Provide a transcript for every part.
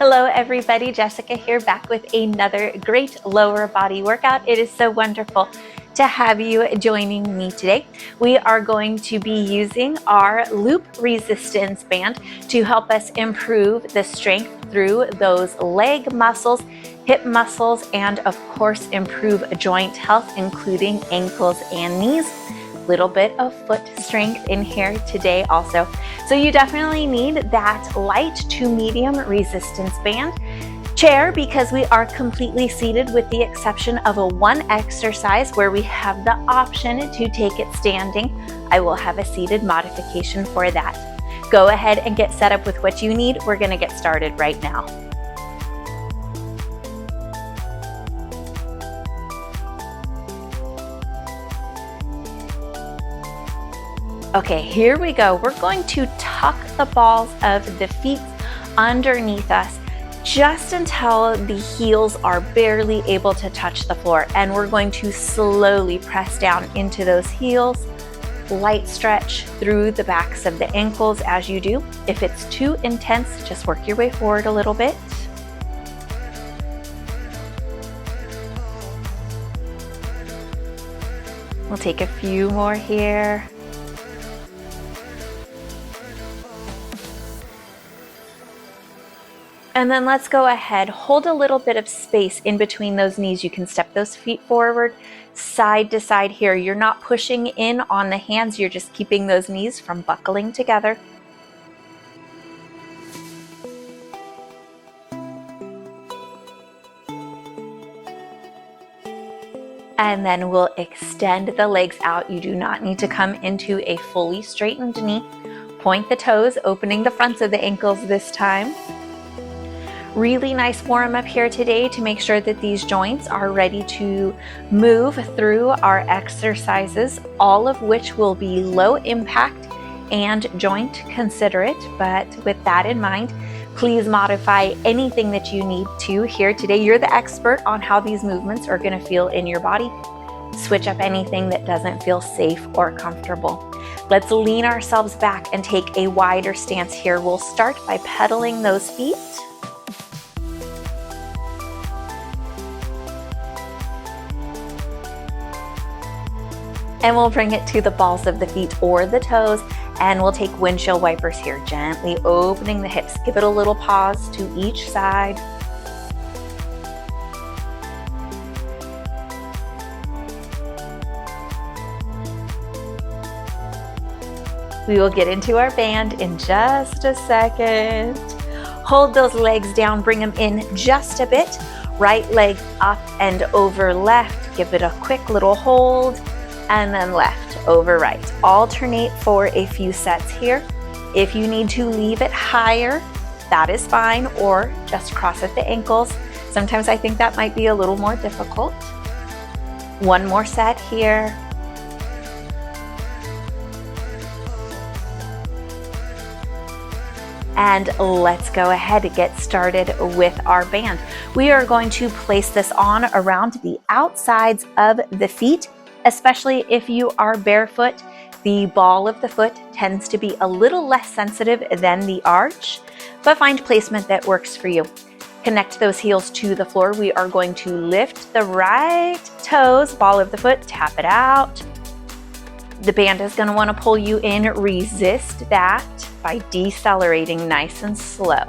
Hello everybody, Jessica here, back with another great lower body workout. It is so wonderful to have you joining me today. We are going to be using our loop resistance band to help us improve the strength through those leg muscles, hip muscles, and of course improve joint health, including ankles and knees. Little bit of foot strength in here today also. So you definitely need that light to medium resistance band. Chair, because we are completely seated with the exception of a one exercise where we have the option to take it standing. I will have a seated modification for that. Go ahead and get set up with what you need. We're gonna get started right now. Okay, here we go. We're going to tuck the balls of the feet underneath us just until the heels are barely able to touch the floor. And we're going to slowly press down into those heels, light stretch through the backs of the ankles as you do. If it's too intense, just work your way forward a little bit. We'll take a few more here. And then let's go ahead, hold a little bit of space in between those knees. You can step those feet forward, side to side here. You're not pushing in on the hands, you're just keeping those knees from buckling together. And then we'll extend the legs out. You do not need to come into a fully straightened knee. Point the toes, opening the fronts of the ankles this time. Really nice warm up here today to make sure that these joints are ready to move through our exercises, all of which will be low impact and joint considerate. But with that in mind, please modify anything that you need to here today. You're the expert on how these movements are going to feel in your body. Switch up anything that doesn't feel safe or comfortable. Let's lean ourselves back and take a wider stance here. We'll start by pedaling those feet. And we'll bring it to the balls of the feet or the toes, and we'll take windshield wipers here, gently opening the hips. Give it a little pause to each side. We will get into our band in just a second. Hold those legs down, bring them in just a bit. Right leg up and over left. Give it a quick little hold. And then left over right. Alternate for a few sets here. If you need to leave it higher, that is fine, or just cross at the ankles. Sometimes I think that might be a little more difficult. One more set here. And let's go ahead and get started with our band. We are going to place this on around the outsides of the feet. Especially if you are barefoot, the ball of the foot tends to be a little less sensitive than the arch, but find placement that works for you. Connect those heels to the floor. We are going to lift the right toes, ball of the foot, tap it out. The band is going to want to pull you in. Resist that by decelerating nice and slow.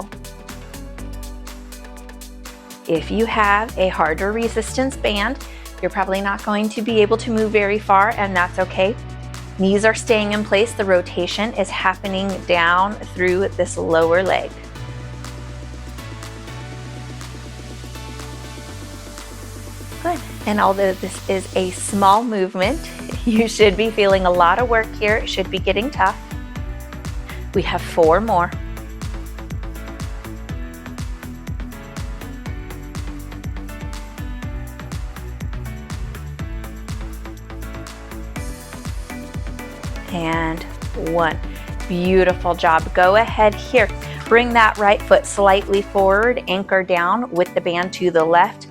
If you have a harder resistance band, you're probably not going to be able to move very far, and that's okay. Knees are staying in place. The rotation is happening down through this lower leg. Good. And although this is a small movement, you should be feeling a lot of work here. It should be getting tough. We have 4 more. And 1. Beautiful job. Go ahead here. Bring that right foot slightly forward, anchor down with the band to the left.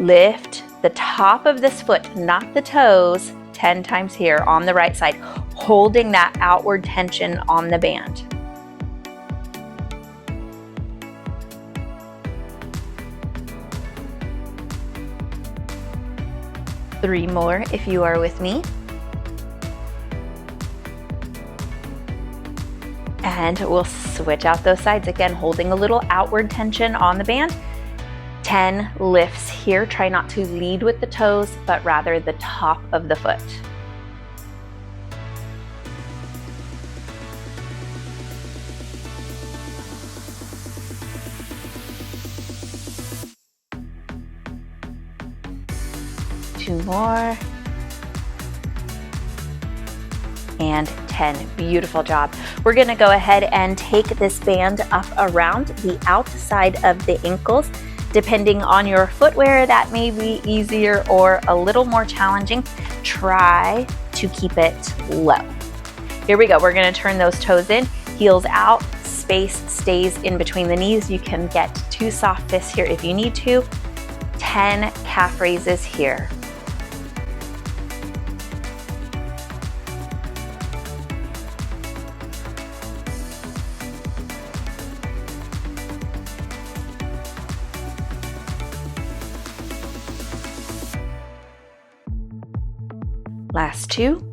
Lift the top of this foot, not the toes, 10 times here on the right side, holding that outward tension on the band. 3 more if you are with me. And we'll switch out those sides again, holding a little outward tension on the band. 10 lifts here. Try not to lead with the toes, but rather the top of the foot. Two more. And 10. Beautiful job. We're going to go ahead and take this band up around the outside of the ankles. Depending on your footwear, that may be easier or a little more challenging. Try to keep it low. Here we go. We're going to turn those toes in, heels out, space stays in between the knees. You can get 2 soft fists here if you need to. 10 calf raises here. Last 2.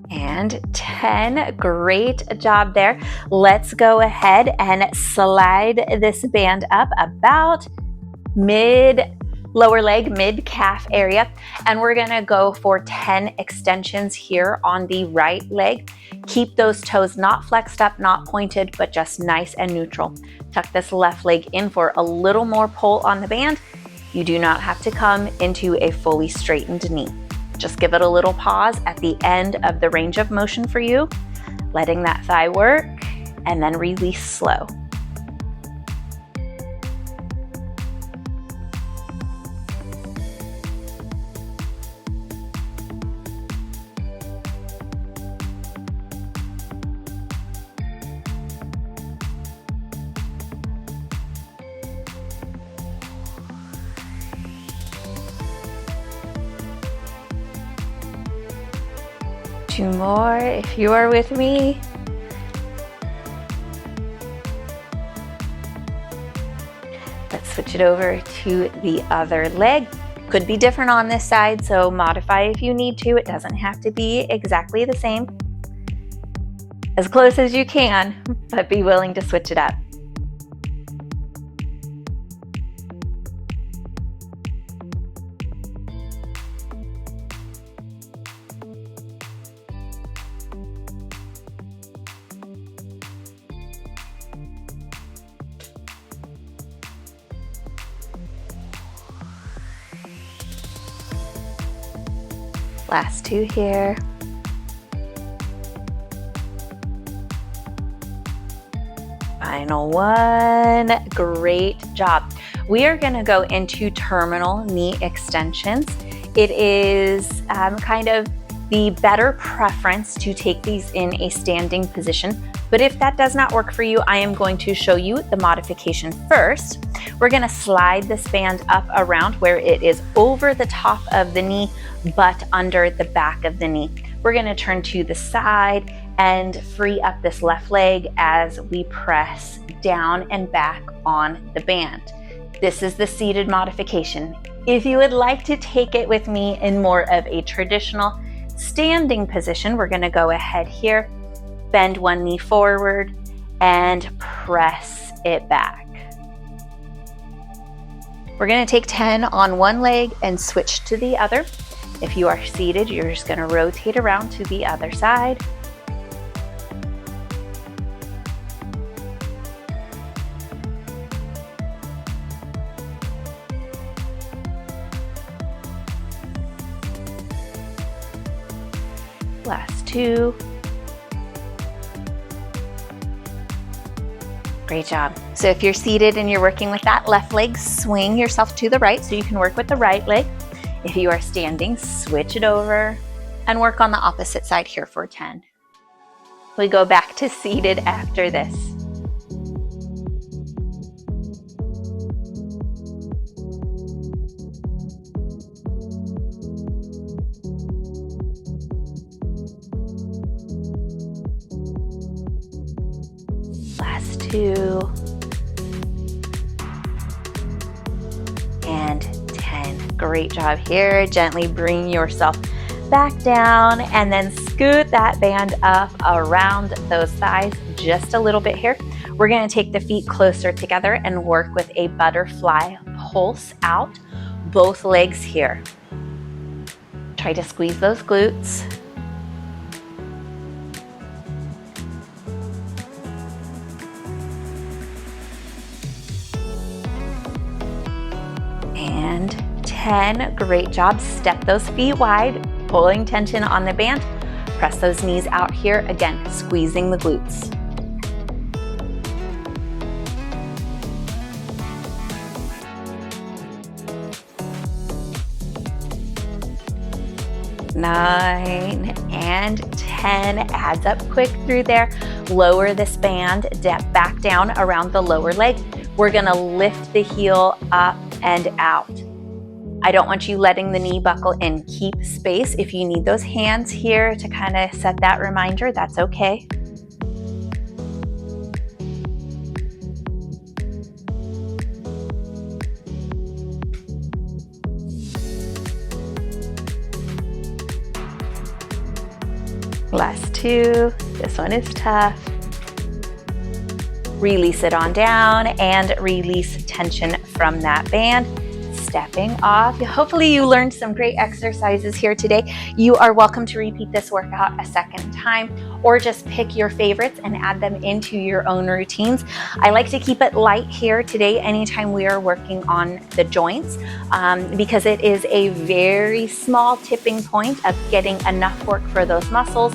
And 10. Great job there. Let's go ahead and slide this band up about lower leg, mid calf area. And we're gonna go for 10 extensions here on the right leg. Keep those toes not flexed up, not pointed, but just nice and neutral. Tuck this left leg in for a little more pull on the band. You do not have to come into a fully straightened knee. Just give it a little pause at the end of the range of motion for you, letting that thigh work, and then release slow. Two more if you are with me. Let's switch it over to the other leg. Could be different on this side, so modify if you need to. It doesn't have to be exactly the same. As close as you can, but be willing to switch it up. Last 2 here. Final one. Great job. We are going to go into terminal knee extensions. It is kind of the better preference to take these in a standing position. But if that does not work for you, I am going to show you the modification first. We're going to slide this band up around where it is over the top of the knee, but under the back of the knee. We're going to turn to the side and free up this left leg as we press down and back on the band. This is the seated modification. If you would like to take it with me in more of a traditional standing position, we're going to go ahead here, bend one knee forward and press it back. We're going to take 10 on one leg and switch to the other. If you are seated, you're just going to rotate around to the other side. Last 2. Great job. So if you're seated and you're working with that left leg, swing yourself to the right so you can work with the right leg. If you are standing, switch it over and work on the opposite side here for 10. We go back to seated after this. Last 2. And Great job here. Gently bring yourself back down and then scoot that band up around those thighs just a little bit here. We're going to take the feet closer together and work with a butterfly pulse out, both legs here. Try to squeeze those glutes. And 10, great job. Step those feet wide, pulling tension on the band. Press those knees out here, again, squeezing the glutes. Nine and 10, adds up quick through there. Lower this band, back down around the lower leg. We're gonna lift the heel up and out. I don't want you letting the knee buckle in. Keep space. If you need those hands here to kind of set that reminder, that's okay. Last two. This one is tough. Release it on down and release tension from that band. Stepping off. Hopefully you learned some great exercises here today. You are welcome to repeat this workout a second time or just pick your favorites and add them into your own routines. I like to keep it light here today anytime we are working on the joints because it is a very small tipping point of getting enough work for those muscles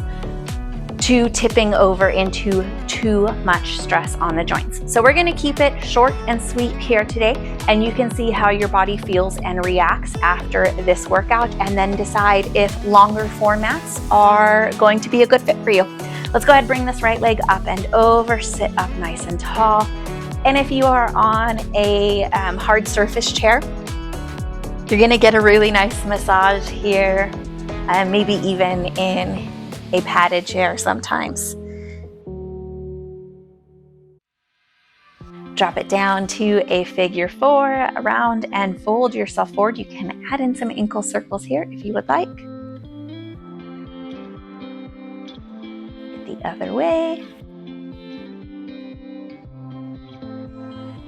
to tipping over into too much stress on the joints. So we're gonna keep it short and sweet here today, and you can see how your body feels and reacts after this workout and then decide if longer formats are going to be a good fit for you. Let's go ahead and bring this right leg up and over, sit up nice and tall. And if you are on a hard surface chair, you're gonna get a really nice massage here, maybe even in a padded chair sometimes. Drop it down to a figure four, around and fold yourself forward. You can add in some ankle circles here if you would like. The other way.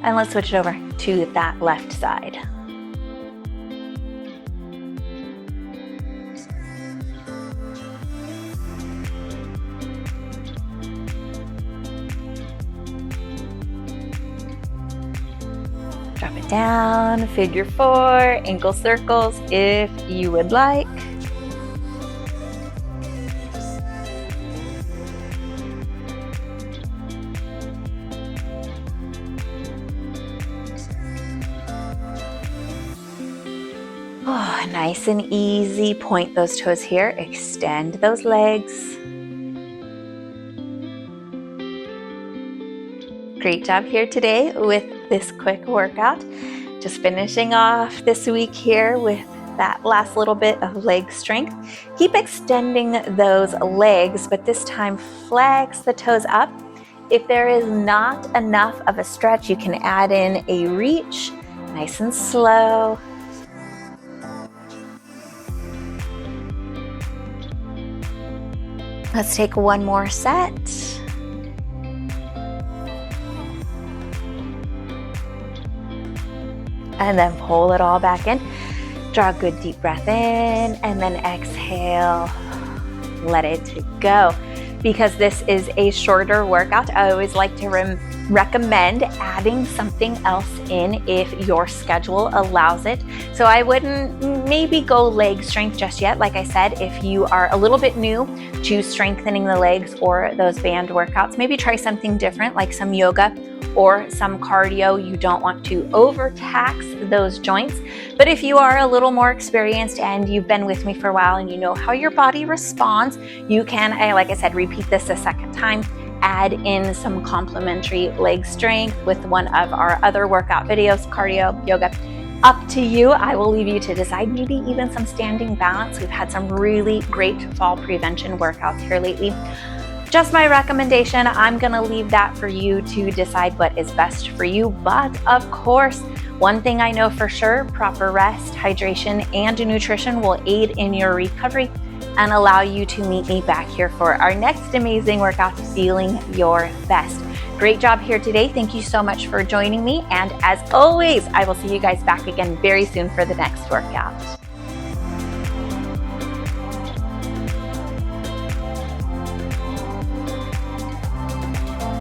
And let's switch it over to that left side. Drop it down, figure four, ankle circles if you would like. Oh, nice and easy. Point those toes here, extend those legs. Great job here today with this quick workout. Just finishing off this week here with that last little bit of leg strength. Keep extending those legs, but this time flex the toes up. If there is not enough of a stretch, you can add in a reach, nice and slow. Let's take one more set. And then pull it all back in. Draw a good deep breath in and then exhale. Let it go. Because this is a shorter workout, I always like to recommend adding something else in if your schedule allows it. So I wouldn't maybe go leg strength just yet. Like I said, if you are a little bit new to strengthening the legs or those band workouts, maybe try something different like some yoga or some cardio. You don't want to overtax those joints. But if you are a little more experienced and you've been with me for a while and you know how your body responds, you can, like I said, repeat this a second time. Add in some complementary leg strength with one of our other workout videos, cardio, yoga. Up to you. I will leave you to decide. Maybe even some standing balance. We've had some really great fall prevention workouts here lately. Just my recommendation. I'm gonna leave that for you to decide what is best for you. But of course, one thing I know for sure, proper rest, hydration, and nutrition will aid in your recovery and allow you to meet me back here for our next amazing workout, feeling your best. Great job here today. Thank you so much for joining me. And as always, I will see you guys back again very soon for the next workout.